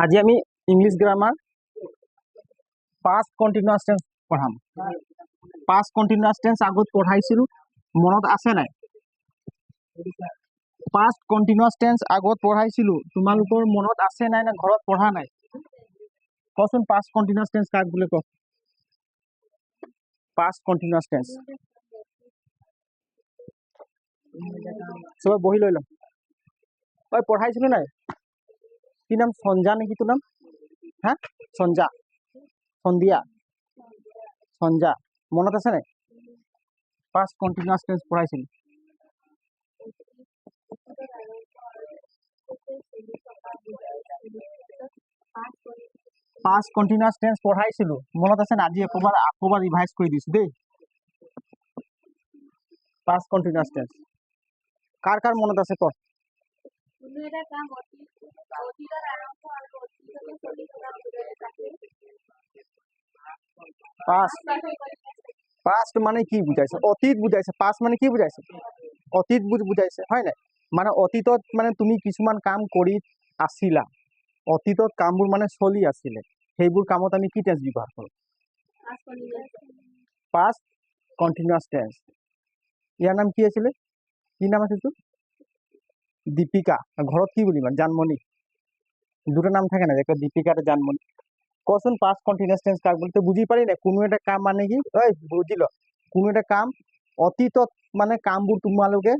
আজি আমি English grammar past continuous tense পঢ়াম। পাস্ট কন্টিনিউয়াস টেন্স আগত পঢ়াইছিলো, মনত আছে নাই? পাস্ট কন্টিনিউয়াস টেন্স আগত পঢ়াইছিলো, তোমালোকৰ মনত আছে নাই না ঘৰত পঢ়া নাই? কচোন পাস্ট কন্টিনিউয়াস টেন্স কাক বোলে ক? পাস্ট কন্টিনিউয়াস টেন্স সবাই বহি লৈ লম। ঐ পঢ়াইছিলো নাই? কি নাম? সঞ্জা নেকি তোৰ নাম? হা সঞ্জা, সন্ধিয়া, সঞ্জা, মনত আছে নাই? পাস্ট কন্টিনিউয়াস টেন্স পঢ়াইছিলো। পাস্ট কন্টিনিউয়াস টেন্স পঢ়াইছিলো, মনত আছে না? আজি আকবাৰ ৰিভাইজ কৰি দিছো দেই। পাস্ট কন্টিনিউয়াস টেন্স কাৰ কাৰ মনত আছে ক? পাস্ট মানে কি বুঝাইছে? অতীত বুঝাইছে। পাস্ট মানে কি বুঝাইছে? অতীত বুঝাইছে, হয় নাই? মানে অতীতত মানে তুমি কিছুমান কাম কৰি আছিলা, অতীতত কামবোৰ মানে চলি আছিলে, সেইবোৰ কামত আমি কি টেন্স ব্যৱহাৰ কৰো? Past continuous tense. ইয়াৰ নাম কি আছিলে? কি নাম আছিল তোৰ? দীপিকা। ঘৰত কি বুলি মান? জানমণি। দুটো নাম থাকে না, একটা দীপিকা একটা জানমণি। কচোন পাস্ট কন্টিনিউয়াস টেন্স কাক বলতে? বুঝি পারি না? কোনো একটা কাম মানে কি? বুঝিল, কোনো একটা কাম অতীতত মানে কামবোৰ তোমালোকে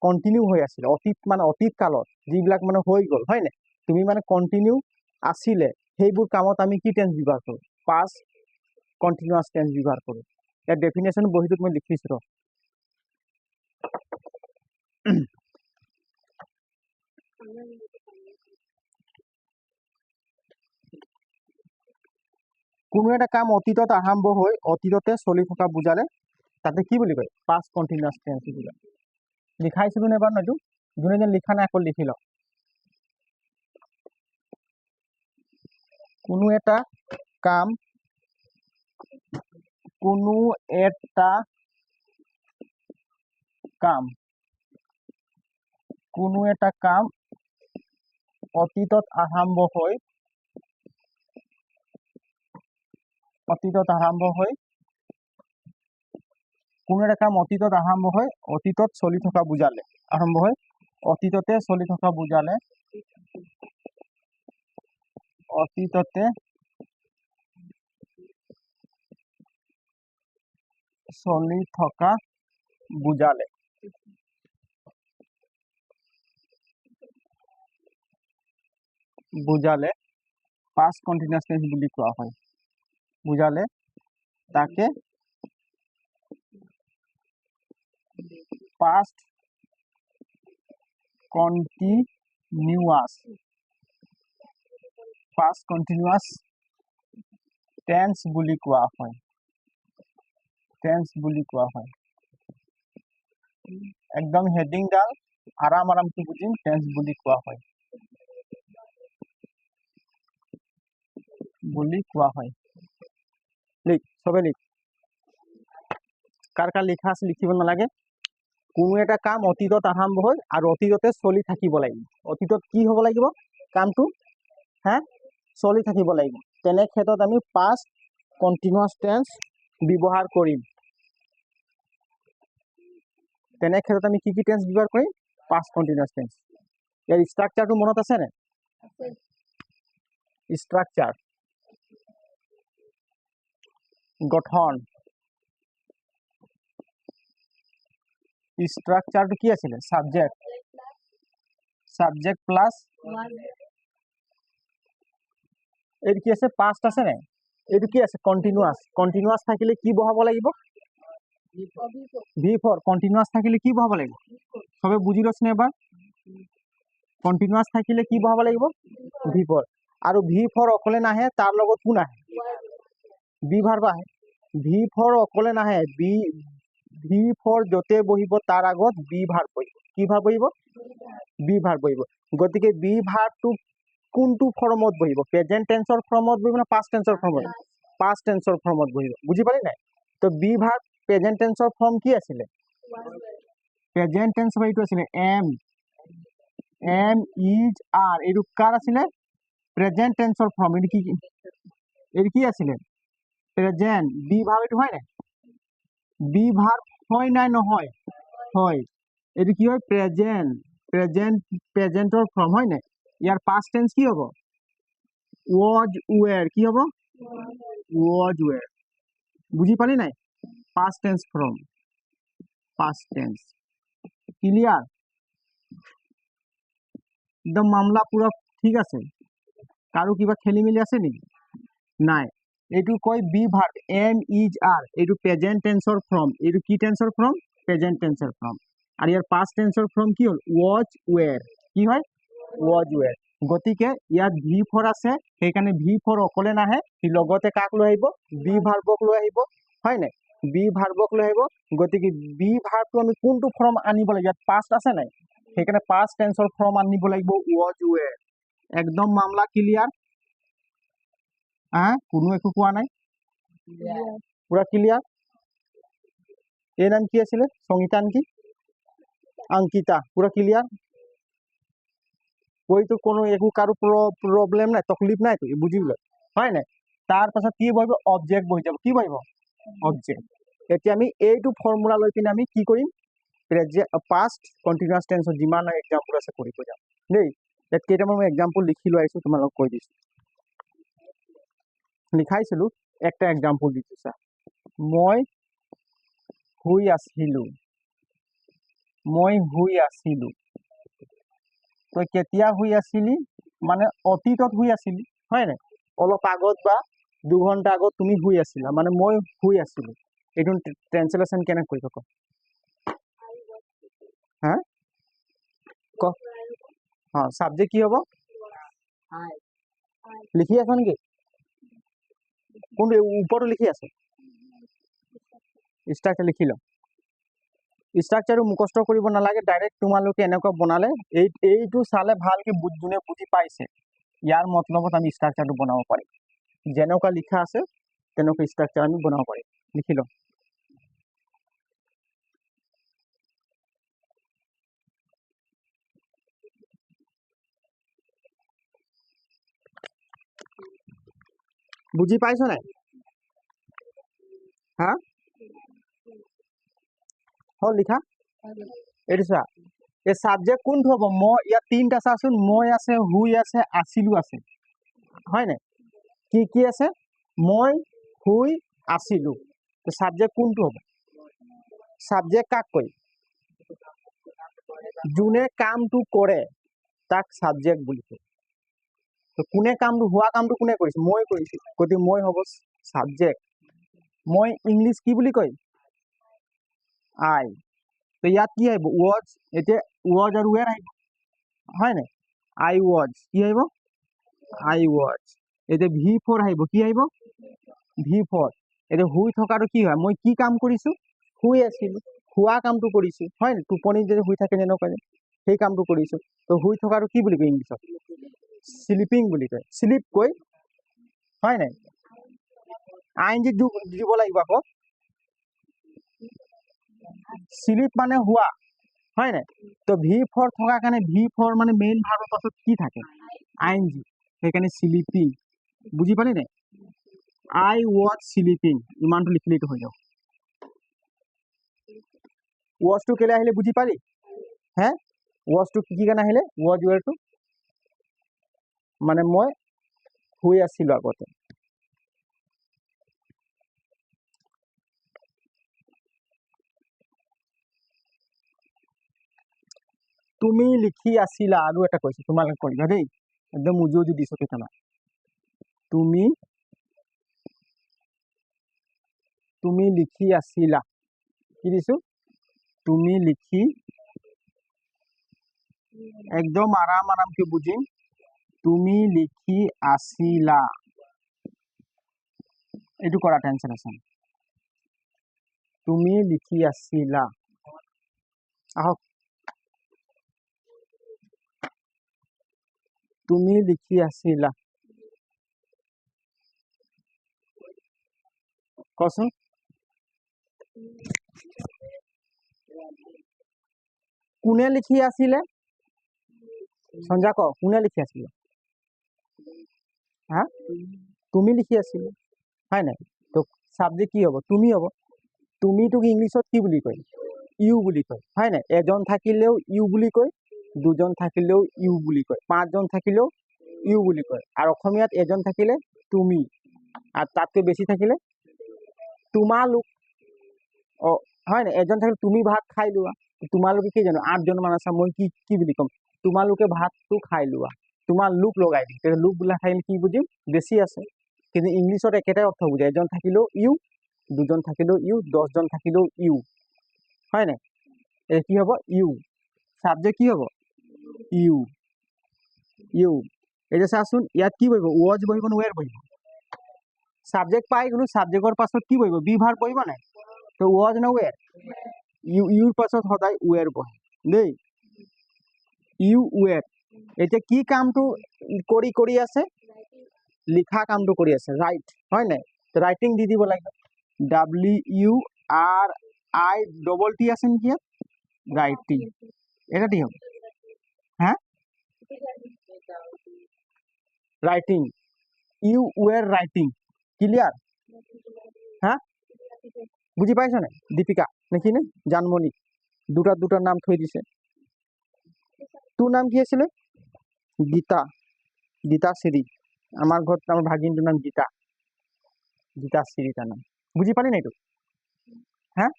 কন্টিনিউ হৈ আছিলে, অতীত মানে অতীত কালত যিবিলাক মানে হৈ গ'ল, হয় নাই? তুমি মানে কন্টিনিউ আছিলে, সেইবোৰ কামত আমি কি টেন্স ব্যৱহাৰ কৰো? পাস্ট কন্টিনিউয়াস টেন্স ব্যৱহাৰ কৰো। ইয়াৰ ডেফিনেশ্যন বহিটোত মই লিখিছো ৰ। কোনো এটা কাম অতীতত আৰম্ভ হৈ অতীততে চলি থকা বুজালে তাতে কি বুলি কয়? পাস্ট কন্টিনিউয়াস টেন্স বুজায়। লিখাইছিলো নে এবাৰ? এইটো যোনে যোনে লিখা নাই আকৌ লিখি লওক। কোনো এটা কাম, কোনো এটা কাম, কোনো এটা কাম অতীতত আৰম্ভ হৈ কোনো এটা কাম অতীতত আৰম্ভ হৈ অতীতত চলি থকা বুজালে, আৰম্ভ হৈ অতীততে চলি থকা বুজালে, অতীততে চলি থকা বুজালে, বুজালে পাস্ট কন্টিনিউয়াস টেন্স বুলি কোৱা হয়। বুজালে তাকে পাস্ট কন্টিনিউয়াস টেন্স বুলি কোৱা হয়। টেন্স বুলি কোৱা হয়। একদম হেডিং ডাল আৰামটো বুজিম, টেন্স বুলি কোৱা হয়, বুলি কোৱা হয়। লিখ, সবে লিখ। কাৰ কাৰ লিখা আছে লিখিব নালাগে। কোনো এটা কাম অতীতত আৰম্ভ হৈ আৰু অতীততে চলি থাকিব লাগিব। অতীতত কি হ'ব লাগিব? কামটো চলি থাকিব লাগিব। তেনে ক্ষেত্ৰত আমি পাস্ট কন্টিনিউয়াস টেন্স ব্যৱহাৰ কৰিম। তেনে ক্ষেত্ৰত আমি কি কি টেন্স ব্যৱহাৰ কৰিম? Past continuous tense. ইয়াৰ ষ্ট্ৰাকচাৰটো মনত আছে নে? ষ্ট্ৰাকচাৰ, গঠন। ষ্ট্ৰাকচাৰটো কি আছিলে? সাবজেক্ট প্লাস এইটো কি আছে? পাস্ট আছে নাই? এইটো কি আছে? কন্টিনিউয়াস। কন্টিনিউয়াস থাকিলে কি বহাব লাগিব? V for. কন্টিনিউয়াস থাকিলে কি বহাব লাগিব? সবে বুজি লৈছনে এবাৰ? কন্টিনিউয়াস থাকিলে কি বহাব লাগিব? V four. আৰু ভি ফৰ অকলে নাহে, তাৰ লগত কোন আহে? বি ভাৰ্ব আহে। ভি ফৰ অকলে নাহে, ভি ফৰ যতে বহিব তাৰ আগত বি ভাৰ্ব বহিব। কি ভাৰ্ব বহিব? বি ভাৰ্ব বহিব। গতিকে বি ভাৰ্বটো কোনটো ফৰ্মত বহিব? প্ৰেজেন্ট টেন্সৰ ফৰ্মত বহিব না পাস্ট টেন্সৰ ফৰ্মত? পাস্ট টেন্সৰ ফৰ্মত বহিব। বুজি পালি নাই? তো বি ভাৰ্ব প্ৰেজেন্ট টেন্সৰ ফৰ্ম কি আছিলে? প্ৰেজেন্ট টেন্স এইটো আছিলে এম এম ইজ আৰ এইটো কাৰ আছিলে প্ৰেজেন্ট টেন্সৰ ফৰ্ম এইটো কি আছিলে প্ৰেজেন্ট বি ভাৰ্ব এইটো হয় নাই বি ভাৰ্ব হয় নাই নহয় হয় এইটো কি হয় প্ৰেজেন্টৰ ফৰ্ম হয় নাই ইয়াৰ পাষ্ট টেন্স কি হ'ব ওয়াজ ওৱেৰ কি হ'ব ওয়াজ ওৱেৰ বুজি পালি নাই past tense form past tense clear একদম মামলা পুৰা ঠিক আছে কাৰো কিবা খেলি মেলি আছে নেকি নাই এইটো কয় be verb am is are এইটো প্ৰেজেন্ট টেন্সৰ ফৰ্ম এইটো কি টেন্সৰ ফৰ্ম প্ৰেজেন্ট টেন্সৰ ফৰ্ম আৰু ইয়াৰ পাষ্ট টেন্সৰ ফৰ্ম কি হ'ল ওয়াজ ওৱেৰ কি হয় ওয়াজ ওৱেৰ গতিকে ইয়াত ভি ফৰ আছে সেইকাৰণে ভি ফৰ অকলে নাহে সি লগতে কাক লৈ আহিব বি ভাৰ্বক লৈ আহিব হয় নাই বি ভাৰ্বক লৈ আহিব গতিকে বি ভাৰ্বটো আমি কোনটো ফৰ্ম আনিব লাগিব ইয়াত পাষ্ট আছে নাই সেইকাৰণে পাষ্ট টেন্সৰ ফৰ্ম আনিব লাগিব ওয়াজ ওৱেৰ একদম মামলা ক্লিয়াৰ কোনো একো কোৱা নাই পুৰা ক্লিয়াৰ এই নাম কি আছিলে সংগীতা নেকি অংকিতা পুরা ক্লিয়ার ওই তো কোনো একো কারো প্রবলেম নাই তকলিফ নাই তো বুঝিল হয় নাই তার পাছত কি বহিব অবজেক্ট বহি যাব কি বহিব অবজেক্ট এতিয়া আমি এইটো ফর্মুলা লৈ কিনে আমি কি কৰিম পাষ্ট কন্টিনিউয়াস টেন্সৰ যিমান এক্সাম্পল আছে কৰিব যাম দেই ইয়াত কেইটামান মই এক্সাম্পল লিখি লৈ আহিছো তোমালোকক কৈ দিছো লিখাইছিলো একটা এক্সাম্পল দিছো চা মই শুই আছিলো তই কেতিয়া শুই আছিলি মানে অতীতত শুই আছিলি হয় নাই অলপ আগত বা 2 ঘন্টা আগত তুমি শুই আছিলা মানে মই শুই আছিলো এইটো ট্রান্সলেশন কেনে কৰিব ক হ্যাঁ ক হ্যাঁ সাবজেক্ট কি হ'ব লিখি আছ নেকি কোনটো ওপৰটো লিখি আছে ষ্ট্ৰাকচাৰ লিখি ল ষ্ট্ৰাকচাৰটো মুখস্থ কৰিব নালাগে ডাইৰেক্ট তোমালোকে এনেকুৱা বনালে এইটো চালে ভালকে যোনে বুজি পাইছে ইয়াৰ মতলবত আমি ষ্ট্ৰাকচাৰটো বনাব পাৰিম যেনেকুৱা লিখা আছে তেনেকুৱা ষ্ট্ৰাকচাৰ আমি বনাব পাৰিম লিখি ল বুজি পাইছ নাই হা হল লিখা এইটো চা এই সাবজেক্ট কোনটো হ'ব মই ইয়াত তিনটা চাচোন মই আছে হুই আছে আছিলো আছে হয় নাই কি কি আছে মই হুই আছিলো তো সাবজেক্ট কোনটো হ'ব সাবজেক্ট কাক কয় যোনে কামটো কৰে তাক সাবজেক্ট বুলি কয় তো কোনে কামটো হোৱা কামটো কোনে কৰিছে মই কৰিছো গতিকে মই হ'ব সাবজেক্ট মই ইংলিছ কি বুলি কয় আই তো ইয়াত কি আহিব ওয়াজ এতিয়া ওয়াজ আৰু ওৱেৰ আহিব হয় নাই আই ওয়াজ কি আহিব আই ওয়াজ এতিয়া V4 আহিব কি আহিব V4 এতিয়া শুই থকাটো কি হয় মই কি কাম কৰিছো শুই আছিলো শুৱা কামটো কৰিছো হয় নাই টোপনিত যদি শুই থাকে যেনেকুৱা সেই কামটো কৰিছো তো শুই থকাটো কি বুলি কয় ইংলিছত স্লিপিং বুলি কয় স্লিপ কৈ হয় নাই আইনজি দিব লাগিব আকৌ স্লিপ মানে শুৱা হয় নাই তো V4 থকাৰ কাৰণে V4 মানে মেইন ভাৰ্বৰ পাছত কি থাকে আইনজি সেইকাৰণে স্লিপিং বুজি পালি নাই আই ওয়াজ স্লিপিং ইমানটো লিখিলেতো হৈ যাব ওয়াজটো কেলে আহিলে বুজি পালি হে ওয়াজটো কি কাৰণে আহিলে ওয়াজ ওৱেৰটো মানে মই শুই আছিলো আগতে তুমি লিখি আছিলা আৰু এটা কৈছো তোমালোকে কৰিবা দেই একদম উজু উজু দিছো কেইটামান তুমি লিখি আছিলা কি দিছো তুমি লিখি একদম আরামকে বুঝিম তুমি লিখি আছিলা এইটো কৰা ট্রান্সলেশন তুমি লিখি আছিলা আহক তুমি লিখি আছিলা কচোন কোনে লিখি আছিলে সঞ্জা ক কোনে লিখি আছিলে হা তুমি লিখি আছিলে হয় নাই তো সাবজেক্ট কি হ'ব তুমি হ'ব তুমিটোক ইংলিছত কি বুলি কয় ইউ বুলি কয় হয় নাই এজন থাকিলেও ইউ বুলি কয় দুজন থাকিলেও ইউ বুলি কয় পাঁচজন থাকিলেও ইউ বুলি কয় আৰু অসমীয়াত এজন থাকিলে তুমি আৰু তাতকৈ বেছি থাকিলে তোমালোক অ হয় নাই এজন থাকিলে তুমি ভাত খাই লোৱা তোমালোকে কি জানো 8জন মান আছা মই কি কি বুলি ক'ম তোমালোকে ভাতটো খাই লোৱা তোমাৰ লোক লগাই দিম তেতিয়া লোক বিলাক থাকিলে কি বুজিম বেছি আছে কিন্তু ইংলিছত একেটাই অৰ্থ বুজায় এজন থাকিলেও ইউ দুজন থাকিলেও ইউ 10জন থাকিলেও ইউ হয় নাই এই কি হ'ব ইউ সাবজেক্ট কি হ'ব ইউ ইউ এটা চাচোন ইয়াত কি বহিব ওয়াজ বহিব নে ওয়ার বহিব সাবজেক্ট পাই গলো সাবজেক্টৰ পাছত কি বহিব বি ভাৰ বহিব নাই তো ওয়াজ না ওয়াৰ ইউৰ পাছত সদায় ওয়াৰ বহে দেই ইউ ওয়াৰ এতিয়া কি কামটো কৰি কৰি আছে লিখা কামটো কৰি আছে রাইট হয় নাই তো রাইটিং দি দিব লাগিব WRIT আছে নেকি রাইটিং এটা কি হবে হ্যাঁ writing you were writing clear হ্যাঁ বুঝি পাইছ নাই দীপিকা নেকি নে জানমণি দুটাৰ নাম থৈ দিছে তোৰ নাম কি আছিলে গীতা গীতা শ্ৰী আমাৰ ঘৰ আমাৰ ভাগিনটোৰ নাম গীতা গীতা শ্ৰী তাৰ নাম বুঝি পালি নাই তো হ্যাঁ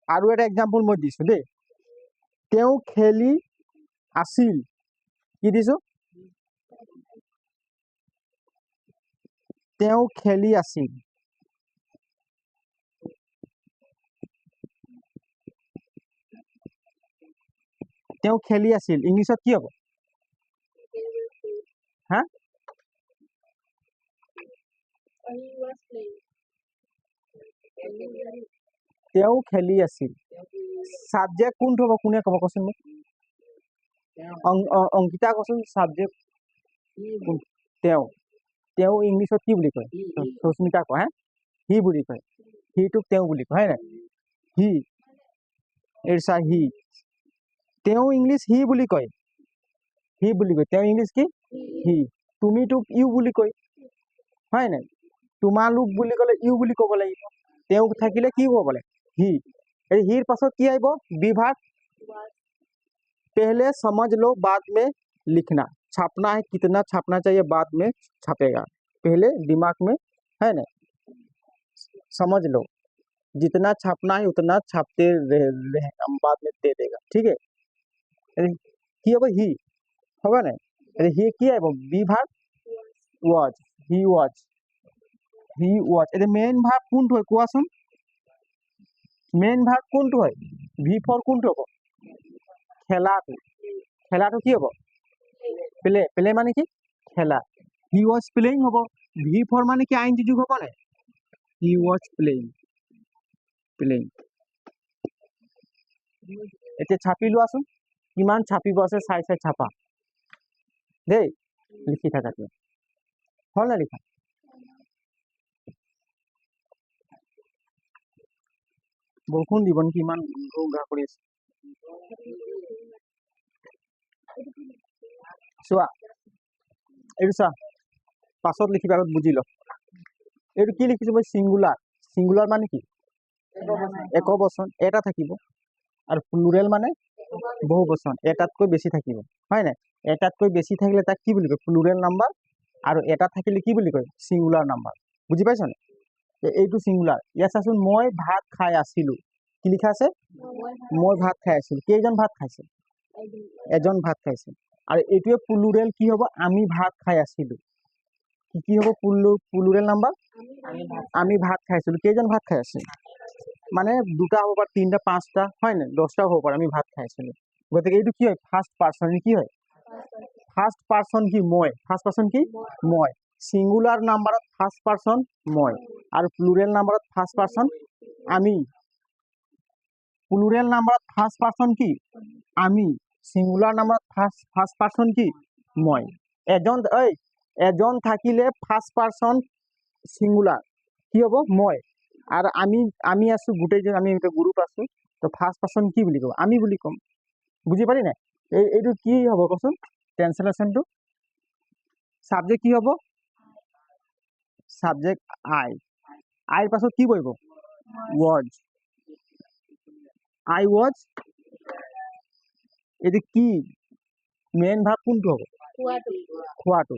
আৰু এটা এক্সাম্পল মই দিছো দেই তেওঁ খেলি আছিল কি দিছো তেওঁ খেলি আছিল তেওঁ খেলি আছিল ইংলিছত কি হ'ব হা তেওঁ খেলি আছিল সাবজেক্ট কোনটো হ'ব কোনে ক'ব কচোন মোক অংকিতা কচোন সাবজেক্ট তেওঁ তেওঁ ইংলিছত কি বুলি কয় সুস্মিতা কয় হা হি বুলি কয় হিটোক তেওঁ বুলি কয় হয় নাই হি এৰছা হি তেওঁ ইংলিছ হি বুলি কয় হি বুলি কয় তেওঁ ইংলিছ কি হি তুমিটোক ইউ বুলি কয় হয় নাই তোমালোক বুলি ক'লে ইউ বুলি ক'ব লাগিব তেওঁ থাকিলে কি ক'ব লাগে হি এই হিৰ পাছত কি আহিব বিভাগ पहले समझ लो बाद में लिखना छापना है कितना छापना चाहिए बाद में छापेगा पहले दिमाग में है ना समझ लो जितना छापना है उतना छापते रहेगा बाद में दे देगा ठीक है কি হ'ব হি হ'ব নাই হি কি আহিব বি ভাৰ ওয়াজ হি ওয়াজ এতিয়া মেইন ভাৰ্ব কোনটো হয় কোৱাচোন মেইন ভাৰ্ব কোনটো হয় ভি ফৰ কোনটো হ'ব খেলাটো খেলাটো কি হ'ব প্লে প্লে মানে কি খেলা হি ওয়াজ প্লেইং হ'ব ভি ফৰ মানে কি আইন যুগ হ'ব নাই হি ওয়াজ প্লেইং প্লেইং এতিয়া ছাপি লোৱাচোন কিমান ছাপিব আছে চাই চাই ছাপা দেই লিখি থাকাটো হ'ল না লিখা বৰষুণ দিব নেকি ইমান ঘা কৰি আছে চোৱা এইটো চোৱা পাছত লিখিবা আগত বুজি ল এইটো কি লিখিছো মই সিঙ্গুলাৰ সিঙ্গুলাৰ মানে কি এক বচন এটা থাকিব আৰু প্লুৰেল মানে বহু বচন এটাতকৈ বেছি থাকিব হয় নাই এটাতকৈ বেছি থাকিলে তাক কি বুলি কয় প্লুৰেল নাম্বাৰ আৰু এটা থাকিলে কি বুলি কয় সিঙ্গুলাৰ নাম্বাৰ বুজি পাইছ নে এইটো সিঙ্গুলার ইয়াত চাচোন মই ভাত খাই আছিলো কি লিখা আছে মই ভাত খাই আছিলো কেইজন ভাত খাইছে এজন ভাত খাইছে আৰু এইটোৱে প্লুৰেল কি হ'ব আমি ভাত খাই আছিলো কি হ'ব প্লুৰেল নাম্বাৰ আমি ভাত খাইছিলো কেইজন ভাত খাই আছে মানে দুটা হ'ব পাৰে তিনটা পাঁচটা হয় না 10টাও হ'ব পাৰে আমি ভাত খাইছিলো গতিকে এইটো কি হয় ফার্স্ট পারসন কি হয় ফার্স্ট পারসন কি মই ফার্স্ট পারসন কি মই সিঙ্গুলার নাম্বারত ফার্স্ট পারসন মই আৰু প্লুৰেল নাম্বাৰত ফাৰ্স্ট পাৰসন আমি প্লুৰেল নাম্বারত ফার্স্ট পারসন কি আমি সিঙ্গুলার নাম্বারত ফার্স্ট পারসন কি মই এজন থাকিলে ফার্স্ট পারসন সিঙ্গুলার কি হ'ব মই আর আমি আছো গোটেইজন আমি এটা গ্রুপ আছো তো ফাৰ্ষ্ট পাৰ্চন কি বুলি ক'ব আমি বুলি ক'ম বুজি পালি নাই এইটো কি হ'ব কচোন ট্ৰেন্সলেশ্যনটো সাবজেক্ট কি হ'ব সাবজেক্ট আইৰ পাছত কি বহিব was I was এইটো কি মেইন ভাগ কোনটো হ'ব খোৱাটো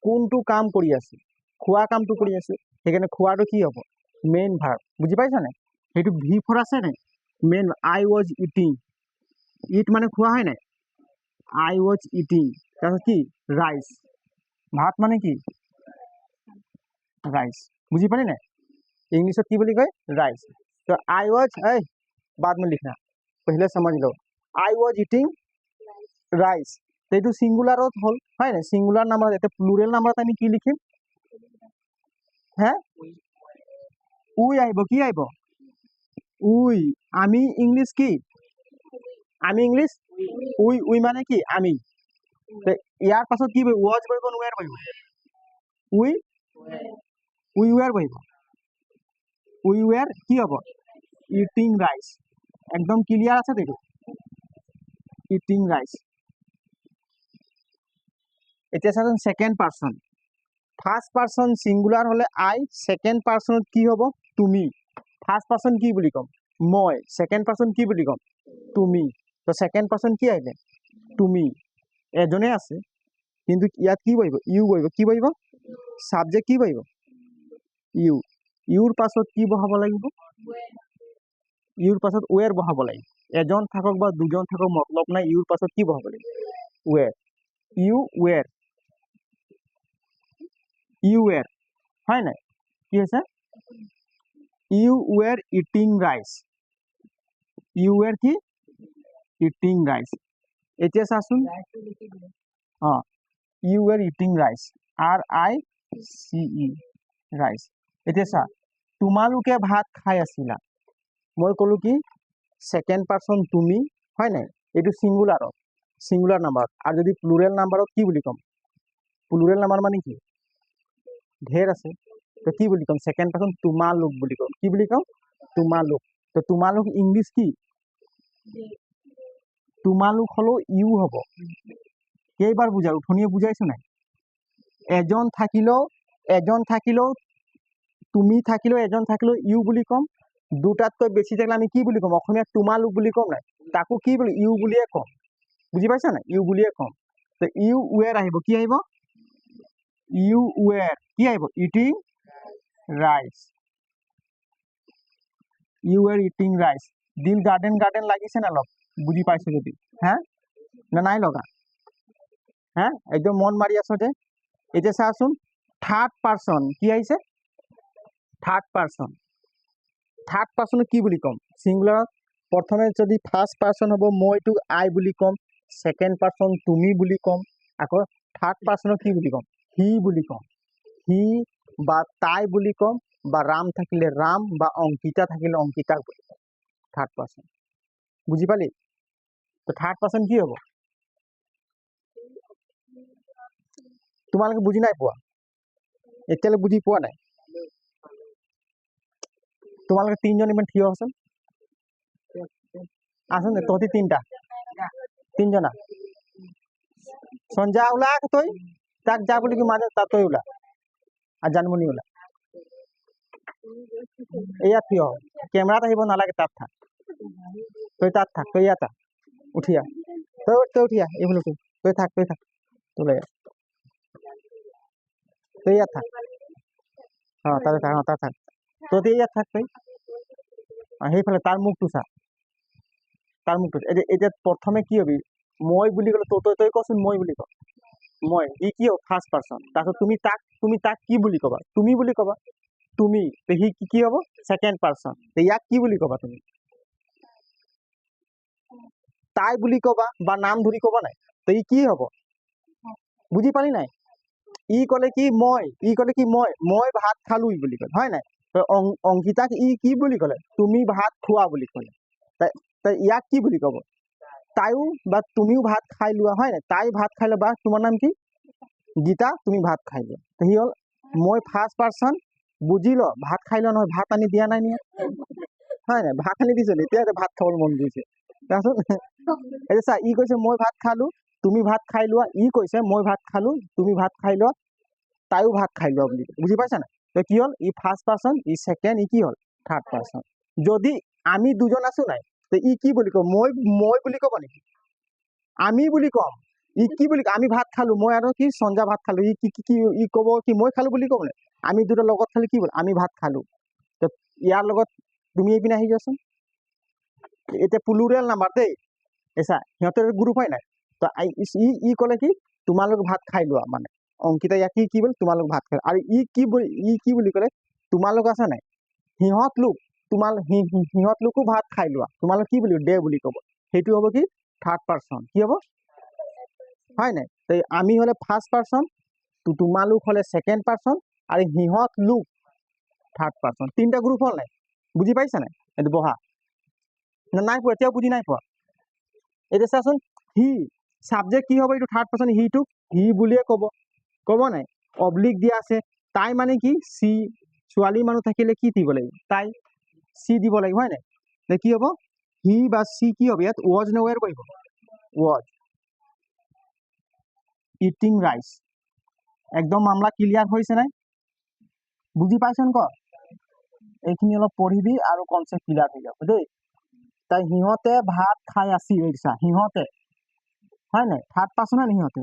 কোনটো কাম কৰি আছে খোৱা কামটো কৰি আছে সেইকাৰণে খোৱাটো কি হ'ব মেইন ভাগ বুজি পাইছা নাই সেইটো ভি ফৰ আছে নাই main I was eating it মানে খোৱা হয় নাই I was eating তাৰপিছত কি ৰাইচ ভাত মানে কি রাইস বুঝি পালি না इंग्लिश की बोली गए राइस तो आई वाज बाद में लिखना पहले समझ लो आई वाज इटिंग राइस तो ये सिंगुलर हल है ना सिंगुलर नंबर ये प्लुरल नंबर আমি কি লিখিম হ্যাঁ উই আইব কি আইব উই আমি ইংলিশ কি আমি ইংলিশ উই উই মানে কি আমি তো ইয়ার পাছত কি ওয়াজ বহিব নোয়ার বহিব উই উই ওয়ার বহিব উই ওয়ার কি হব ইটিং রাইস একদম ক্লিয়ার আছে দেখো ইটিং রাইস এটা আছে second person first person singular হলে আই সেকেন্ড পারসনত কি হব তুমি ফার্স্ট পারসন কি বুলি কম মই সেকেন্ড পারসন কি বুলি কম তুমি তো সেকেন্ড পারসন কি আইলে তুমি এজনে আছে কিন্তু ইয়াত কি বহিব ইউ বহিব কি বহিব সাবজেক্ট কি বহিব ইউ ইউর পাছত কি বহাব লাগিব ইউর পাছত ওয়ের বহাব লাগিব এজন থাকক বা দুজন থাকক মতলব নাই ইউর পাছত কি বহাব লাগিব ওয়ের ইউ ওয়ের ইউ ওয়ের হয় নাই কি আছে you were eating rice you were কি ইটিং রাইস এতিয়া চাচোন you were eating rice RICE rice এতিয়া চা তোমালোকে ভাত খাই আছিলা মই কলো কি সেকেন্ড পারসন তুমি হয় নাই এইটো সিঙ্গুলার নাম্বার আর যদি প্লুরাল নাম্বারত কি বুলি কম প্লুরাল নাম্বার মানে কি ঢের আছে তো কি বুলি কম সেকেন্ড পারসন তোমালোক বুলি কম কি বুলি কম তোমালোক তো তোমালোক ইংলিশ কি তোমালোক হলো ইউ হব কেইবার বুঝা উঠনিয়ে বুঝাইছো নাই এজন থাকিলেও তুমি থাকিলেও এজন থাকিলেও ইউ বুলি কম দুটাতকৈ বেছি থাকলে আমি কি বুলি কম অসমীয়াত তোমালোক বুলি কম নাই তাকো কি বুলি ইউ বুলিয়ে কম বুজি পাইছা নাই ইউ বুলিয়ে কম তো ইউ ওয়ের আহিব কি আহিব ইউ ওয়ের কি আহিব eating rice you were eating rice দিল গার্ডেন গার্ডেন লাগিছে না অলপ বুঝি পাইছো যদি হ্যাঁ না নাই লগা হ্যাঁ একদম মন মারি আছো যে এটা চাচোন থার্ড পারসন কি আহিছে থার্ড পারসন কি বুলি কম সিঙ্গুলার প্রথমে যদি ফার্স্ট পারসন হব মইটো আই বুলি কম সেকেন্ড পারসন তুমি বুলি কম আকৌ থার্ড পারসন কি বুলি কম হি বুলি কম হি বা তাই বুলি কম বা রাম থাকিলে রাম বা অঙ্কিতা থাকিলে অঙ্কিতা বুলি কম থার্ড পারসন বুঝি পালি তো থার্ড পারসন কি হব তোমালোকে বুঝি নাই পোৱা এতিয়ালৈ বুঝি পোৱা নাই তোমালোকে তিনজন ইমান থিয় আছোন আসুন তহঁতি তিনজনা সঞ্জা ওলা তই তাক যা বুলি কি মানে তই ওলা আর জানমনি ওলা এয়া থিয় কেমেরাত আহিব নালাগে তাত থাক তই তাত থাক তই ইয়াত উঠিয়া তই উঠিয়া এইফালে তই থাক তোলে তই ইয়াত থাক তাতে থাক তাত থাক তহঁতি ইয়াত থাক তই সেইফালে তাৰ মুখটো চা তাৰ মুখটো এতিয়া প্ৰথমে কি হবি মই বুলি ক'লে তই কচোন মই বুলি ক মই ই কি হ'ব ফাৰ্ষ্ট পাৰসন তাৰপিছত তুমি তাক কি বুলি ক'বা তুমি বুলি ক'বা তুমি সি কি হ'ব সেকেন্ড পারসন ইয়াক কি বুলি ক'বা তুমি তাই বুলি ক'বা বা নাম ধৰি ক'বা নাই তো ই কি হ'ব বুজি পালি নাই ই ক'লে কি মই ভাত খালো বুলি ক'লে হয় নাই তো অঙ্কিতাক ই কি বুলি ক'লে তুমি ভাত খোৱা বুলি ক'লে তাই ইয়াক কি বুলি ক'ব তাইও বা তুমিও ভাত খাই লোৱা হয় নাই তাই ভাত খাই লোৱা বা তোমাৰ নাম কি গীতা তুমি ভাত খাই লোৱা তো সি হ'ল মই ফাৰ্ষ্ট পারসন বুঝি ল ভাত খাই ল নহয় ভাত আনি দিয়া নাই নিয়ে হয় নাই ভাত আনি দিছিল এতিয়া ভাত খাবলৈ মন গৈছে তাৰপিছত এতিয়া চা ই কৈছে মই ভাত খালো তুমি ভাত খাই লোৱা ই কৈছে মই ভাত খালো তুমি ভাত খাই লোৱা তাইও ভাত খাই লোৱা বুলি বুজি পাইছা নাই তো কি হ'ল ই ফাৰ্ষ্ট পাৰ্চন ই ছেকেণ্ড ই কি হ'ল থাৰ্ড পাৰ্চন যদি আমি দুজন আছো নাই তো ই কি বুলি কব মই বুলি কব নেকি আমি বুলি কম ই কি বুলি আমি ভাত খালো মই আৰু কি সঞ্জা ভাত খালো ই কি কি কি ই কব কি মই খালো বুলি কব নে আমি দুটা লগত খালি কি বল আমি ভাত খালো তো ইয়াৰ লগত তুমি এইপিনে আহি যোৱাচোন এতিয়া প্লুৰেল নাম্বাৰ দেই এচা সিহঁতৰ গ্ৰুপ হয় নাই তো ই ক'লে কি তোমালোক ভাত খাই লোৱা মানে অংকিতা ইয়াক কি বল তোমালোক ভাত খাই আৰু ই কি বুলি ক'লে তোমালোক আছে নাই সিহঁত লোক সিহঁত লোকো ভাত খাই লোৱা তোমালোক কি বুলি দে বুলি ক'ব সেইটো হ'ব কি থাৰ্ড পাৰ্চন কি হ'ব হয় নাই তো আমি হলে ফাৰ্ষ্ট পাৰ্চন তোমালোক হলে ছেকেণ্ড পাৰ্চন আৰু সিহঁত লোক থাৰ্ড পাৰ্চন তিনিটা গ্ৰুপ হ'ল নাই বুজি পাইছা নাই এইটো বহা নাই পোৱা এতিয়াও বুজি নাই পোৱা এতিয়া চাচোন হি চাবজেক্ট কি হ'ব এইটো থাৰ্ড পাৰ্চন হিটোক হি বুলিয়ে ক'ব নাই অব্লিক দিয়া আছে তাই মানে কি চি ছোৱালী মানুহ থাকিলে কি দিব লাগিব তাই চি দিব লাগিব হয় নাই কি হ'ব হি বা চি কি হ'ব ইয়াত ৱাজ নে ৱেৰ কৰিব ৱাজ ইটিং ৰাইচ একদম মামলা ক্লিয়াৰ হৈছে নাই বুজি পাইছন ক এইখিনি অলপ পঢ়িবি আৰু কনচেপ্ট ক্লিয়াৰ হৈ যাব দেই তাই সিহঁতে ভাত খাই আছিল চা সিহঁতে হয় নাই থাৰ্ড পাৰ্চন হয় সিহঁতে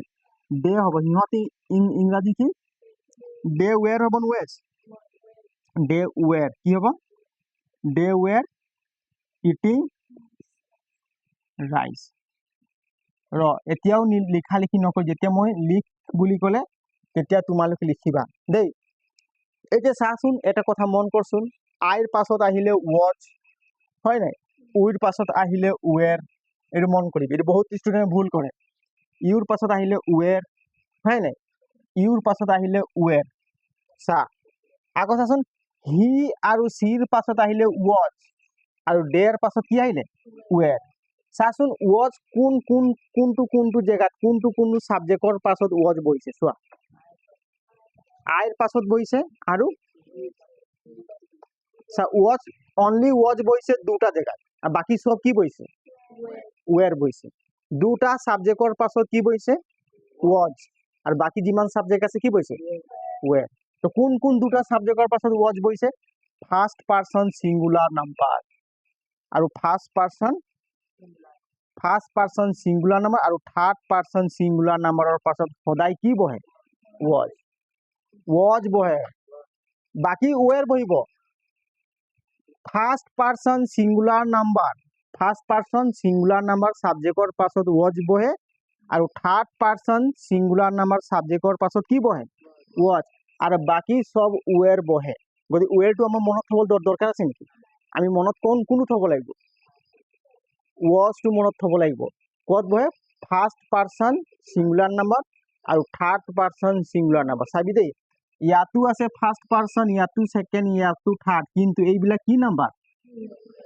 দে হ'ব সিহঁতে ইংৰাজী কি দে ৱেৰ হ'ব ৱেজ দে ৱেৰ কি হ'ব দে ৱেৰ ইটিং ৰাইচ এতিয়াও লিখা লিখি নকৰি যেতিয়া মই লিখ বুলি ক'লে তেতিয়া তোমালোকে লিখিবা দেই এতিয়া চাচোন এটা কথা মন কৰচোন আইৰ পাছত আহিলে ৱাজ হয় নাই উইৰ পাছত আহিলে ৱেৰ এইটো মন কৰিবি এইটো বহুত ষ্টুডেণ্টে ভুল কৰে ইউৰ পাছত আহিলে ৱেৰ হয় নাই ইউৰ পাছত আহিলে ৱেৰ চা আকৌ চাচোন হি আৰু চিৰ পাছত আহিলে ৱাজ আৰু দেৰ পাছত কি আহিলে ৱেৰ চাচোন ৱাজ কোনটো জেগাত কোনটো সাবজেক্টৰ পাছত ৱাজ বহিছে চোৱা আইৰ পাছত বহিছে আৰু ৱাজ অনলি ৱাজ বহিছে দুটা জেগাত আর বাকি সব কি বইছে ওয়ের বইছে দুটা সাবজেক্টর পাছত কি বইছে ওয়াজ আর বাকি যিমান সাবজেক্ট আছে কি বইছে ওয়ের তো কোন দুটা সাবজেক্টর পাছত ওয়াজ বইছে ফার্স্ট পারসন সিঙ্গুলার নাম্বার আর ফার্স্ট পারসন সিঙ্গুলার নাম্বার আর থার্ড পারসন সিঙ্গুলার নাম্বারের পাছত সদায় কি বহে ওয়াজ বহে বাকি ওয়ের বহিব ফার্স্ট পারসন সিঙ্গুলার নাম্বার সাবজেক্টর পাছত ওয়াজ বহে আর থার্ড পারসন সিঙ্গুলার নাম্বার সাবজেক্টর পাছত কি বহে ওয়াজ আর বাকি সব ওয়ের বহে গতি ওয়েরটো আমার মনত থব দরকার আছে নেকি আমি মনত কোনটো থব লাগিব ওয়াজটো মনত থব লাগিব কত বহে ফার্স্ট পারসন সিঙ্গুলার নাম্বার আর থার্ড পারসন সিঙ্গুলার নাম্বার চাবি দেই ইয়াতো আছে ফার্স্ট পারসন ইয়াতো সেকেন্ড ইয়াতো থার্ড কিন্তু এইবিলাক কি নাম্বার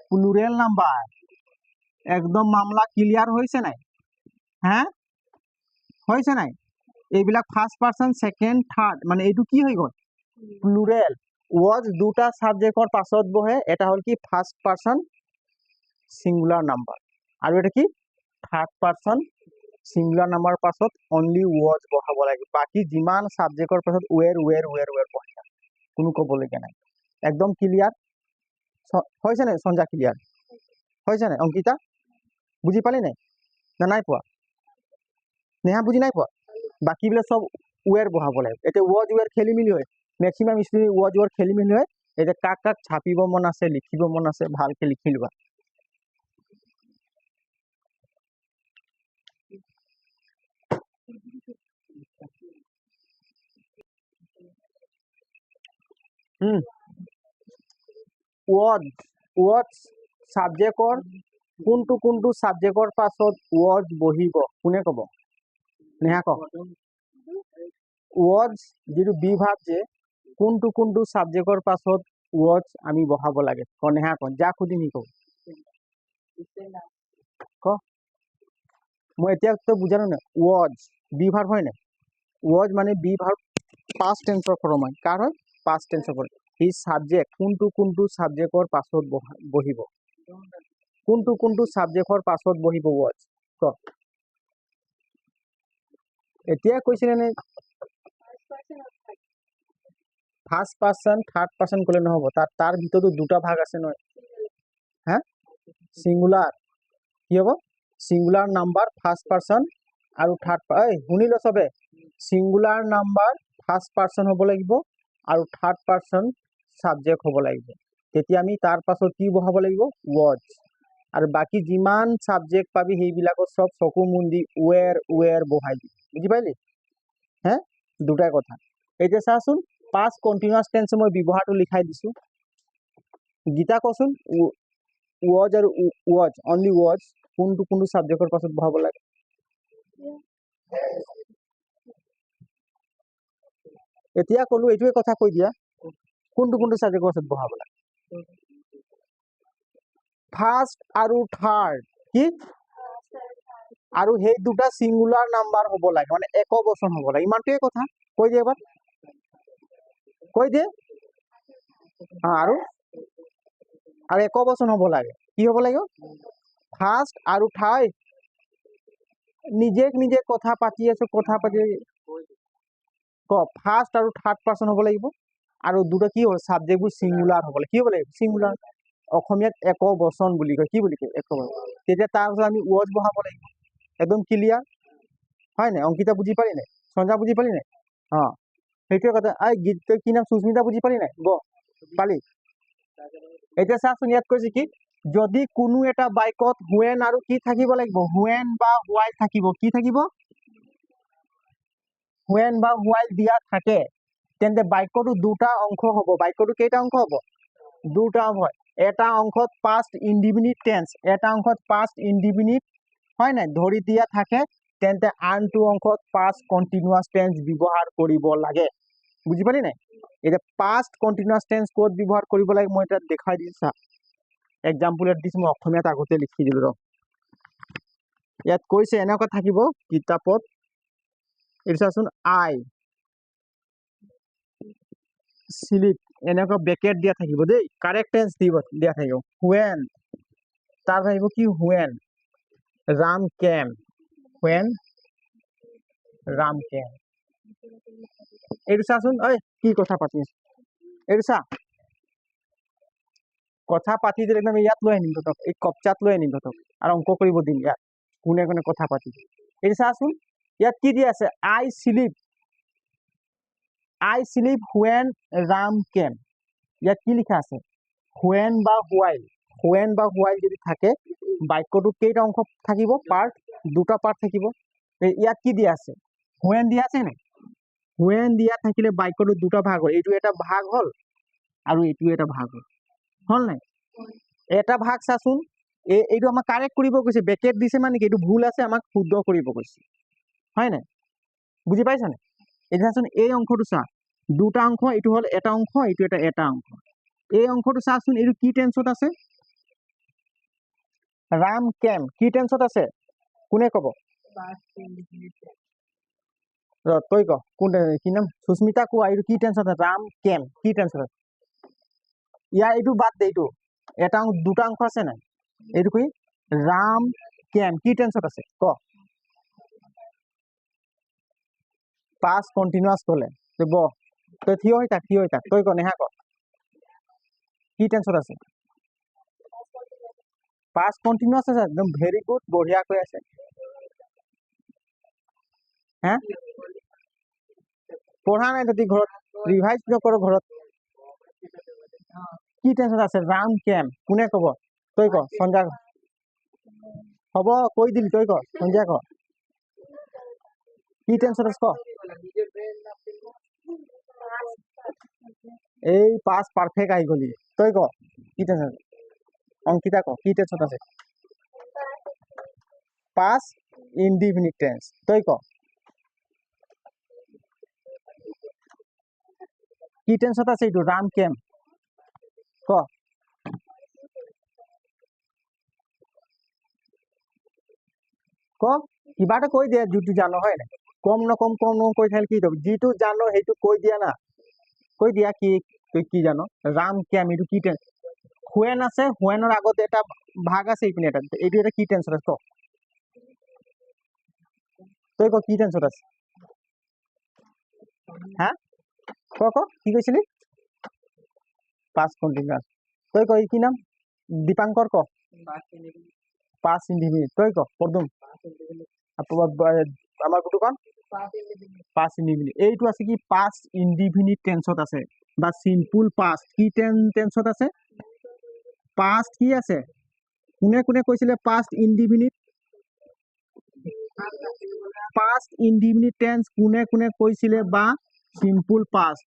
প্লুরেল নাম্বার একদম মামলা ক্লিয়ার হয়েছে নাই হ্যাঁ হয়েছে নাই এইবিলাক ফার্স্ট পারসন সেকেন্ড থার্ড মানে এইটো কি হয়ে গল প্লুরেল ওয়াজ দুটা সাবজেক্টর পাছত বহে এটা হল কি ফার্স্ট পারসন সিঙ্গুলার নাম্বার আর এটা কি থার্ড পারসন সিঙ্গুলার নাম্বার পাছত অনলি ওয়াজ বহাব লাগে বাকি যিমান সাবজেক্টর পাছত ওয়ের বহে কোনো কবলগীয়া নাই একদম ক্লিয়ার হয়েছে নাই সঞ্জা ক্লিয়ার হয়েছে নাই অঙ্কিতা বুঝি পালি নাই না নাই পোৱা নেহা বুঝি নাই পোৱা বাকিবিলাক সব ওয়ের বহাব লাগে এতিয়া ওয়াজ ওয়ের খেলি মেলি হয় মেক্সিমাম স্টুডেন্ট ওয়াজ ওয়ের খেলি মেলি হয় এতিয়া কাক ছাপিব মন আছে লিখিব মন আছে ভালকে লিখি লোৱা ওয়াজ সাবজেক্টৰ কোনটো সাবজেক্টৰ পাছত ওয়াজ বহিব কোনে কব নেহা ক ওয়াজ যিটো বি ভাগ যে কোনটো সাবজেক্টৰ পাছত ওয়াজ আমি বহাব লাগে ক নেহা ক যা খুদিম ক ক মই এতিয়া তো বুজানো না ওয়াজ বি ভার্ব হয় না ওয়াজ মানে বি ভার্ব পাস্ট টেন্সৰ ফৰ্ম হয় কাৰ হয় পাস্ট টেন্সৰ ফৰ্ম হি সাবজেক্ট কোনটো সাবজেক্টৰ পাছত বহিব কোনটো সাবজেক্টৰ পাছত বহিব was ক এতিয়া কৈছিলে নে ফার্স্ট পার্সন থার্ড পার্সন কলে নহব তার ভিতরতো দুটা ভাগ আছে নহয় হ্যাঁ সিঙ্গুলার কি হব সিঙ্গুলার নাম্বার ফার্স্ট পার্সন আৰু থাৰ্ড শুনিল সবে সিঙ্গুলাৰ নাম্বাৰ ফাৰ্স্ট পাৰ্সন হব লাগিব আৰু থাৰ্ড পাৰ্সন সাবজেক্ট হব লাগিব তেতিয়া আমি তাৰ পাছত কি বহাব লাগিব was আৰু বাকি যিমান সাবজেক্ট পাবি সেইবিলাকত সব চকু মুন্দি ওয়ের বহাই দি বুঝি পাইলি হ্যাঁ দুটাই কথা এতিয়া চাচোন পাস্ট কন্টিনিউয়াস টেন্স মই ব্যৱহাৰটো লিখাই দিছো গীতা কচোন was আৰু was only was কোনটো সাবজেক্টৰ পাছত বহাব লাগে এতিয়া কলো এইটোৱে কথা কৈ দিয়া কোনটো সাবজেক্টৰ পাছত বহাব লাগে ফাৰ্স্ট আৰু থাৰ্ড কি আৰু সেই দুটা সিঙ্গুলাৰ নাম্বাৰ হব লাগে মানে একবচন হব লাগে ইমানটোৱে কথা কৈ দিয়ে এবাৰ কৈ দিয়ে আৰু একবচন হব লাগে কি হব লাগিব ফাৰ্স্ট আৰু থাৰ্ড নিজে কথা পাতি আছো ক ফাৰ্স্ট আৰু থাৰ্ড পাৰ্সন হব লাগিব আৰু দুটা কি হ'ল সাবজেক্টবোৰ সিঙ্গুলাৰ হব লাগে কি হব লাগিব সিঙ্গুলাৰ অসমীয়াত একবচন বুলি কয় কি বুলি কয় একবচন তেতিয়া তাৰ পিছত আমি was বহাব লাগিব একদম ক্লিয়াৰ হয় নাই অংকিতা বুজি পালি নাই সঞ্জা বুজি পালি নাই সেইটোৱে কথা গীত কি নাম সুস্মিতা বুজি পালি নাই পালি এতিয়া চাচোন ইয়াত কৈছে কি যদি কোনো এটা বাইকত হুৱেন আৰু কি থাকিব লাগিব হুৱেন বা হোৱাইল থাকিব কি থাকিব হুৱেন বা হোৱাইল দিয়া থাকে তেন্তে বাক্যটো দুটা অংশ হ'ব বাক্যটো কেইটা অংশ হ'ব দুটা অংশ এটা অংশত পাস্ট ইনডিফিনিট টেন্স এটা অংশত পাস্ট ইনডিফিনিট হয় নাই ধৰি দিয়া থাকে তেন্তে আনটো অংশত পাস্ট কন্টিনিউয়াস টেন্স ব্যৱহাৰ কৰিব লাগে বুজি পালি নাই এটা পাস্ট কন্টিনিউয়াস টেন্স ক'ত ব্যৱহাৰ কৰিব লাগে মই এটা দেখাই দিছো চা এক্সাম্পল এটা দিছো মই অসমীয়াত আগতে লিখি দিলো ৰ ইয়াত কৈছে এনেকুৱা থাকিব কিতাপত এইটো চাচোন আই স্লিপ এনেকুৱা ব্ৰেকেট দিয়া থাকিব দেই কাৰেক্ট টেন্স দিয়া থাকিব হুৱেন তাৰ আহিব কি when Ram came when Ram came এইটো চাচোন কি কথা পাতি আছো এইটো চা কথা পাতি দিলে একদম ইয়াত লৈ আনিম তহঁতক এই কপচাত লৈ আনিম তহঁতক আৰু অংক কৰিব দিম ইয়াত কোনে কোনে কথা পাতি এইটো চাচোন ইয়াত কি দিয়া আছে আই স্লিপ হুৱেন ৰাম কেম ইয়াত কি লিখা আছে হুৱেন বা হোৱাইল যদি থাকে বাক্যটো কেইটা অংশ থাকিব পাৰ্ট দুটা পাৰ্ট থাকিব ইয়াত কি দিয়া আছে হুৱেন দিয়া আছে নে হুৱেন দিয়া থাকিলে বাক্যটো দুটা ভাগ হ'ল এইটো এটা ভাগ হ'ল আৰু এইটো এটা ভাগ হ'ল নাই এটা ভাগ চাচোন এইটো আমাক কাৰেক্ট কৰিব কৈছে ব্ৰেকেট দিছে মানে কি এইটো ভুল আছে আমাক শুদ্ধ কৰিব কৈছে হয় নাই বুজি পাইছা নাই এতিয়া চাচোন এই অংশটো চা দুটা অংশ এইটো হ'ল এটা অংশ এইটো এটা অংশ এই অংশটো চাচোন এইটো কি টেন্সত আছে ৰাম কেম কি টেন্সত আছে কোনে কব তই ক কোন কি নাম সুস্মিতা কোৱা এইটো কি টেন্সত আছে ৰাম কেম কি টেন্সত আছে ইয়াৰ এইটো বাদ দে এইটো এটা দুটা অংশ আছে নাই এইটো কি ৰাম কেম কি টেন্সত আছে ক পাস্ট কন্টিনিউয়াস কলে তই থিয় হৈ থাক তই ক নেহা ক কি টেন্সত আছে পাস্ট কন্টিনিউয়াস আছে একদম ভেরি গুড বঢ়িয়া কৈ আছে হা পঢ়া নাই তহঁতি ঘৰত ৰিভাইজ নকৰ ঘৰত কি টেন্সত আছে ৰাম কেম কোনে কব তই ক সঞ্জয় হ'ব কৈ দিলি তই ক সঞ্জয় ক কি টেন্সত আছে ক এই পাস্ট পারফেক্ট আহি গলি তই ক কি টেন্সত অংকিতা ক কি টেন্সত আছে পাস্ট ইনডিফিনিট টেন্স তই ক কি টেন্সত আছে এইটো ৰাম কেম ক কিবা এটা কৈ দিয়া যিটো জানো হয় নাই কম নকম কৈ থাকিলে কি হ'ব যিটো জানো সেইটো কৈ দিয়া না কৈ দিয়া কি তই কি জানো ৰাম কেম এইটো কি টেন্স হুৱেন আছে হুৱেনৰ আগতে এটা ভাগ আছে ইপিনে এটা এইটো এটা কি টেন্সত আছে ক তই ক কি টেন্সত আছে হা ক কি কৈছিলি পাঁচ কণ্টিনিউয়াছ তই ক কি নাম দীপাংকৰ ক পাঁচ ইনডিফিনিট তই ক পৰদুম আমাৰ কুটুকন পাঁচ ইনডিফিনিট এইটো আছে কি পাঁচ ইনডিফিনিট টেন্সত আছে বা সিম্পল পাস্ট কি টেন্সত আছে পাস্ট কি আছে কোনে কোনে কৈছিলে past indefinite past indefinite tense কোনে কোনে কৈছিলে বা সিম্পল পাস্ট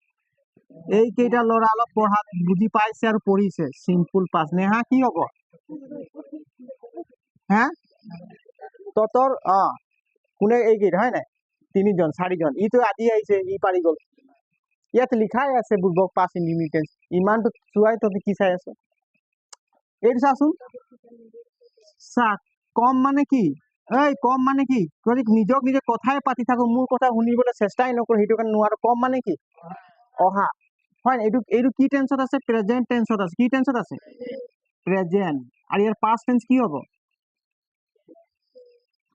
এইকেইটা ল'ৰা অলপ পঢ়াত বুজি পাইছে আৰু পঢ়িছে সিম্পল পাস্ট নেহা কি হ'ব হা ততৰ কোনে এইকেইটা হয় নাই তিনিজন চাৰিজন ইটো আজি আহিছে ই পাৰি গ'ল ইয়াত লিখাই আছে বুৰ্বক পাঁচ ইনডিফিনিট টেন্স ইমানটো চোৱাই তহঁতি কি চাই আছ এইটো চাচোন চা কম মানে কি এই কম মানে কি যদি নিজক নিজে কথাই পাতি থাকো মোৰ কথা শুনিবলৈ চেষ্টাই নকৰো সেইটো কাৰণে নোৱাৰো কম মানে কি অহা হয় নাই এইটো কি টেন্সত আছে প্ৰেজেন্ট টেন্সত আছে কি টেন্সত আছে প্ৰেজেন্ট আৰু ইয়াৰ পাষ্ট টেন্স কি হ'ব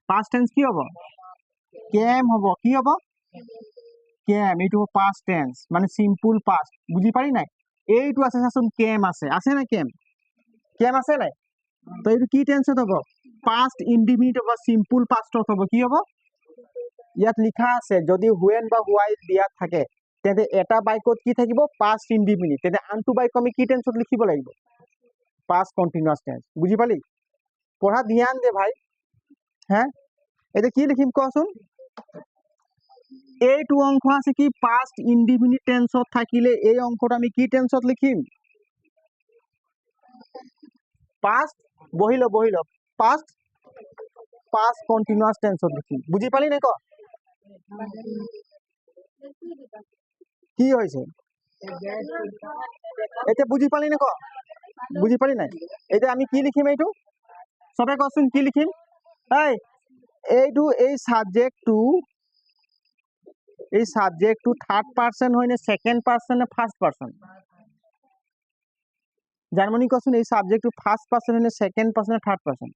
পাষ্ট টেন্স কি হ'ব কেম হ'ব কি হ'ব কেম এইটো পাষ্ট টেন্স মানে সিম্পল পাষ্ট বুজি পাৰি নাই এইটো আছে চাচোন কেম আছে নাই কেম কেম আছে নাই তো এইটো কি টেন্সত হ'ব পাষ্ট ইনডিফিনিট হ'ব সিম্পল পাষ্টত হ'ব কি হ'ব ইয়াত লিখা আছে যদি হুৱেন বা হোৱাই দিয়া থাকে তেন্তে এটা বাক্যত কি থাকিব পাষ্ট ইনডিফিনিট তেন্তে আনটো বাক্য আমি কি টেন্সত লিখিব লাগিব পাষ্ট কন্টিনিউয়াস টেন্স বুজি পালি পঢ়া ধ্যান দে ভাই হ্যাঁ এটা কি লিখিম কচোন এইটো অংশ আছে কি পাষ্ট ইনডিফিনিট টেন্সত থাকিলে এই অংশটো আমি কি টেন্সত লিখিম পাষ্ট বহিল পাষ্ট পাষ্ট কন্টিনিউয়াস টেন্সত লিখিম বুজি পালি নাই ক কি হৈছে এতিয়া বুজি পালি নে ক বুজি পালি নাই এতিয়া আমি কি লিখিম এইটো সবে কচোন কি লিখিম এইটো এই সাবজেক্টটো থার্ড পার্সন হয় না সেকেন্ড পার্সন না ফার্স্ট পার্সন জানমনি কচোন এই সাবজেক্টটো ফার্স্ট পার্সন হয় না সেকেন্ড পার্সন না থার্ড পার্সন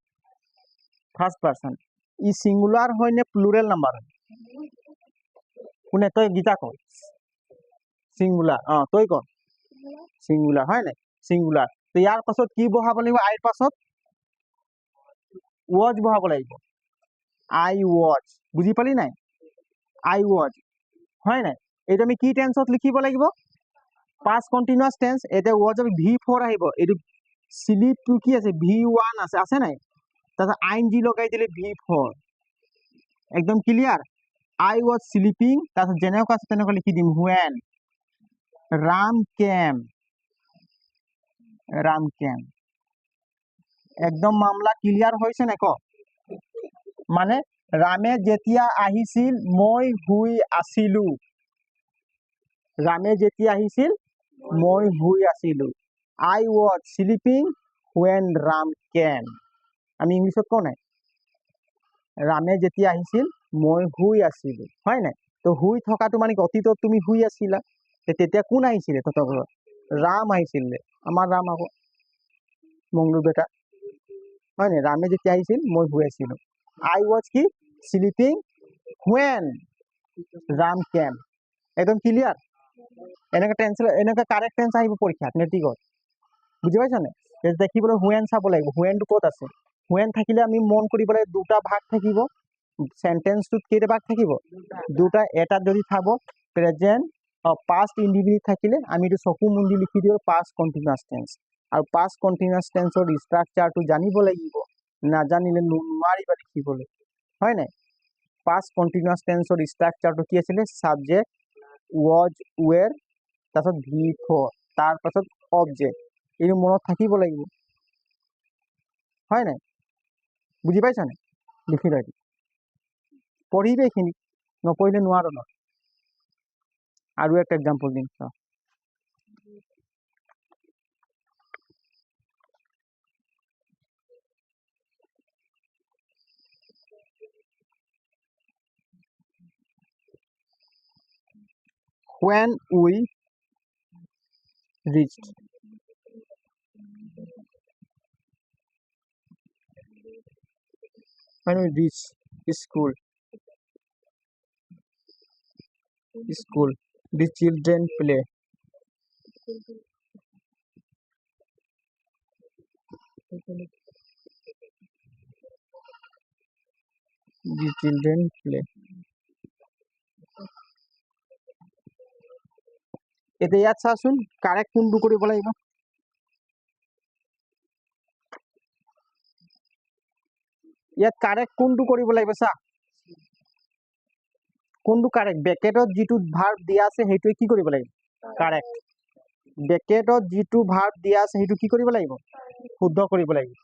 ফার্স্ট পার্সন ই সিঙ্গুলার হয় না প্লুরাল নাম্বার হয় কোনে তই গীতা ক সিঙ্গুলার তই ক সিঙ্গুলার হয় নাই সিঙ্গুলার তো ইয়াৰ পাছত কি বহাব লাগিব আইৰ পাছত ওয়াজ বহাব লাগিব আই ওয়াজ বুজি পালি নাই আই ওয়াজ হয় নাই এইটো আমি কি টেন্সত লিখিব লাগিব পাস্ট কন্টিনিউয়াস টেন্স এটা ওয়াজ V4 আহিব এইটো স্লিপটো কি আছে V1 আছে নাই তাতে আইএনজি লগাই দিলে V4 একদম ক্লিয়ার আই ওয়াজ স্লিপিং তাতে যেনেকুৱা আছে তেনেকুৱা লিখি দিম when ৰাম কেম একদম মামলা ক্লিয়াৰ হৈছে নাই ক মানে ৰামে যেতিয়া আহিছিল মই শুই আছিলো ৰামে যেতিয়া আহিছিল মই শুই আছিলো I was sleeping when Ram came আমি ইংলিছত কওঁ নাই ৰামে যেতিয়া আহিছিল মই শুই আছিলো হয় নাই তো শুই থকাটো মানে অতীতত তুমি শুই আছিলা তেতিয়া কোন আহিছিলে তহঁতৰ ঘৰত ৰাম আহিছিলে আমাৰ ৰাম আকৌ মংগলু বেটা হয় নাই ৰামে যেতিয়া আহিছিল মই শুই আছিলো আই ওয়াজ কি স্লিপিং when ৰাম কেম একদম ক্লিয়াৰ এনেকা টেন্স এনেকা কাৰেক্ট টেন্স আহিব পৰীক্ষাত মেট্ৰিকত বুজি পাইছা নাই দেখিবলৈ হুৱেন চাব লাগিব হুৱেনটো ক'ত আছে হুৱেন থাকিলে আমি মন কৰিব লাগে দুটা ভাগ থাকিব সেন্টেন্সটোত কেইটা ভাগ থাকিব দুটা এটাত যদি থাকব প্ৰেজেন্ট পাস্ট ইনডিফিনিট থাকিলে আমি এইটো চকু মুদি লিখি দিও পাস্ট কন্টিনিউয়াস টেন্স আৰু পাস্ট কন্টিনিউয়াস টেন্সৰ ষ্ট্ৰাকচাৰটো জানিব লাগিব নাজানিলে নোৱাৰিবা লিখিবলৈ হয় নাই পাস্ট কন্টিনিউয়াস টেন্সৰ ষ্ট্ৰাকচাৰটো কি আছিলে সাবজেক্ট ওয়াজ ওৱেৰ তাৰপিছত V4 তাৰ পাছত অবজেক্ট এইটো মনত থাকিব লাগিব হয় নাই বুজি পাইছা নাই লিখি ৰাখি পঢ়িবে এইখিনি নপঢ়িলে নোৱাৰো ন আৰু একটা এক্সাম্পল দিম চাও when we reached when we reach school the children play the children play এতিয়া ইয়াত চাচোন কাৰেক্ট কোনটো কৰিব লাগিব ইয়াত কাৰেক্ট কোনটো কৰিব লাগিব চা কোনটো কাৰেক্ট ব্ৰেকেটত যিটো ভাৰ্ব দিয়া আছে সেইটোৱে কি কৰিব লাগিব কাৰেক্ট ব্ৰেকেটত যিটো ভাৰ্ব দিয়া আছে সেইটো কি কৰিব লাগিব শুদ্ধ কৰিব লাগিব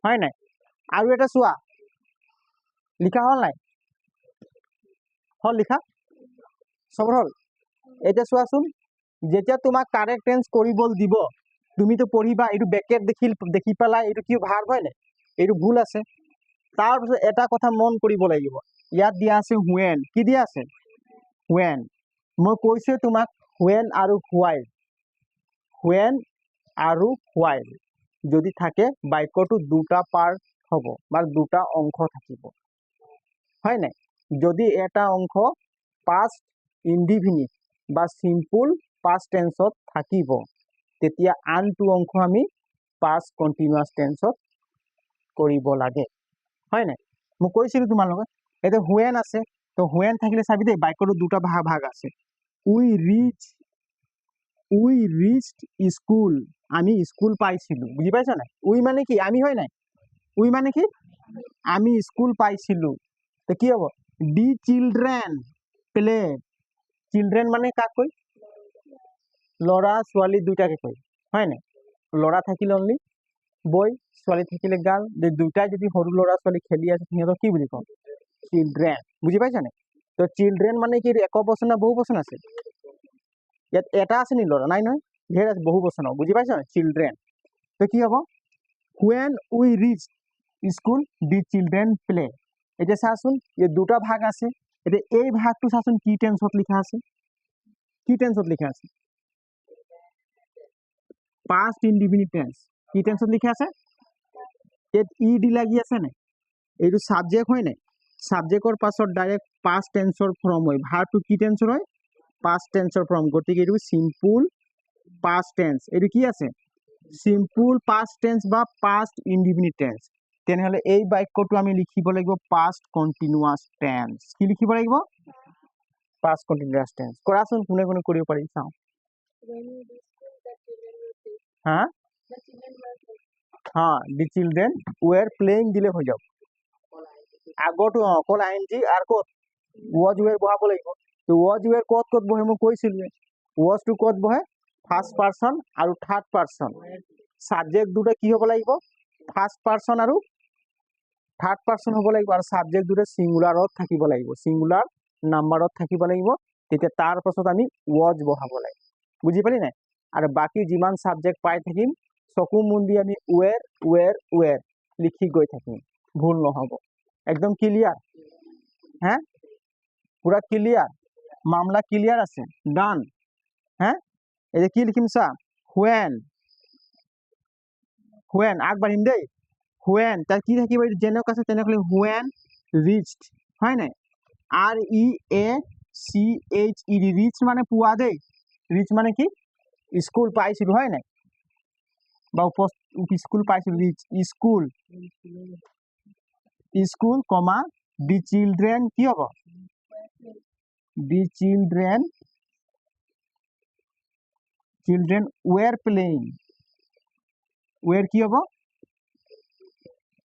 হয় নাই আৰু এটা চোৱা লিখা হল নাই হল লিখা সব হল এতিয়া চোৱাচোন যেতিয়া তোমাক কাৰেক্ট টেন্স কৰিব দিব তুমিতো পঢ়িবা এইটো ব্ৰেকেট দেখি পেলাই এইটো কি ভাৰ্ব হয় নাই এইটো ভুল আছে তাৰপিছত এটা কথা মন কৰিব লাগিব ইয়াত দিয়া আছে when কি দিয়া আছে when মই কৈছো তোমাক when আৰু while যদি থাকে বাক্যটো দুটা পাৰ্ট হ'ব বা দুটা অংশ থাকিব হয় নাই যদি এটা অংশ past indefinite বা simple past tense থাকিব তেতিয়া আনটো অংশ আমি past continuous tense কৰিব লাগে হয় নাই মই কৈছিলো তোমাৰ লগত এটা when আছে তো when থাকিলে চাবি দেই বাক্যটো দুটা ভাগ আছে we reached school আমি স্কুল পাইছিলো বুজি পাইছা নাই we মানে কি আমি হয় নাই we মানে কি আমি স্কুল পাইছিলো তো কি হ'ব the children play children মানে কাক কয় লৰা ছোৱালী দুটাকে কয় হয় নাই লৰা থাকিলে অনলি বয় ছোৱালী থাকিলে গাৰ্ল দুটাই যদি সৰু লৰা ছোৱালী খেলি আছে সিহঁতক কি বুলি কয় চিলড্ৰেন বুজি পাইছা নাই তো চিলড্ৰেন মানে কি এক বচন না বহু বচন আছে ইয়াত এটা আছে নি লৰা নাই নহয় ঢেৰ আছে বহু বচন বুজি পাইছা নাই চিলড্ৰেন তো কি হ'ব when we reach school the children play এতিয়া চাচোন এই দুটা ভাগ আছে এতিয়া এই ভাগটো চাচোন কি টেন্সত লিখা আছে past indefinite tense কি টেন্সত লিখা আছে ইয়াত ed লাগি আছে নাই এইটো সাবজেক্ট হয় নাই সাবজেক্টৰ পাছত ডাইৰেক্ট past টেন্সৰ ফৰ্ম হয় ভাৰ্বটো কি টেন্সৰ হয় past টেন্সৰ ফৰ্ম গতিকে এইটো সিম্পল past tense এইটো কি আছে সিম্পল past tense বা past indefinite tense তেনেহলে এই বাক্যটো আমি লিখিব লাগিব past continuous tense কি লিখিব লাগিব past continuous tense কৰাচোন কোনে কোনে কৰিব পাৰি চাও হা হ্যাঁ the children were playing দিলে হৈ যাব আগতো অকল ing আর কত was were বহাব লাগিব তো was were কত বহে মই কৈছিলো was to কত বহে ফার্স্ট পারসন আর থার্ড পারসন সাবজেক্ট দুটা কি হ'ব লাগিব ফার্স্ট পারসন আর থার্ড পারসন হ'ব লাগিব আর সাবজেক্ট দুটা সিঙ্গুলারত থাকিব লাগিব সিঙ্গুলার নাম্বারত থাকিব লাগিব তেতিয়া তাৰ পাছত আমি was বহাব লাগিব বুজি পালি নাই আর বাকি যিমান সাবজেক্ট পাই থাকিম চকু মুন্দি আমি where লিখি গৈ থাকিম ভুল নহব একদম ক্লিয়ার হ্যাঁ পুরা ক্লিয়ার মামলা ক্লিয়ার আছে ডান হ্যাঁ এই যে কি লিখিম চা when আগবাঢ়িম দেই when তার কি থাকিব যেনক আছে তেনেক when reached হয় নাই REACHED রিচ মানে পোৱা দেই রিচ মানে কি স্কুল পাইছিলো হয় নাই বা স্কুল পাইছিলো reach school comma the children কি হ'ব the children were playing were কি হ'ব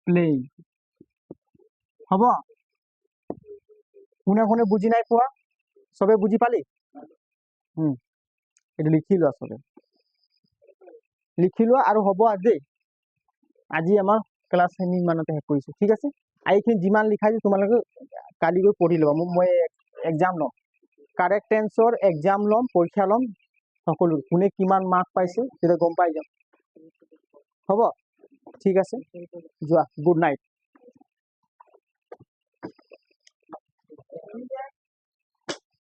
playing হ'ব কোনে কোনে বুজি নাই পোৱা সবে বুজি পালি এটা লিখি লোৱা সবে লিখি লোৱা আৰু হ'ব আজি আমাৰ ক্লাছ ইমানতে শেষ কৰিছো ঠিক আছে এইখিনি যিমান লিখাইছো তোমালোকে কালি গৈ পঢ়ি ল'বা মই এক্সাম ল'ম কাৰেক্ট টেন্সৰ এক্সাম ল'ম পৰীক্ষা ল'ম সকলো কোনে কিমান মাৰ্ক পাইছে সেটা গম পাই যাম হ'ব ঠিক আছে যোৱা গুড নাইট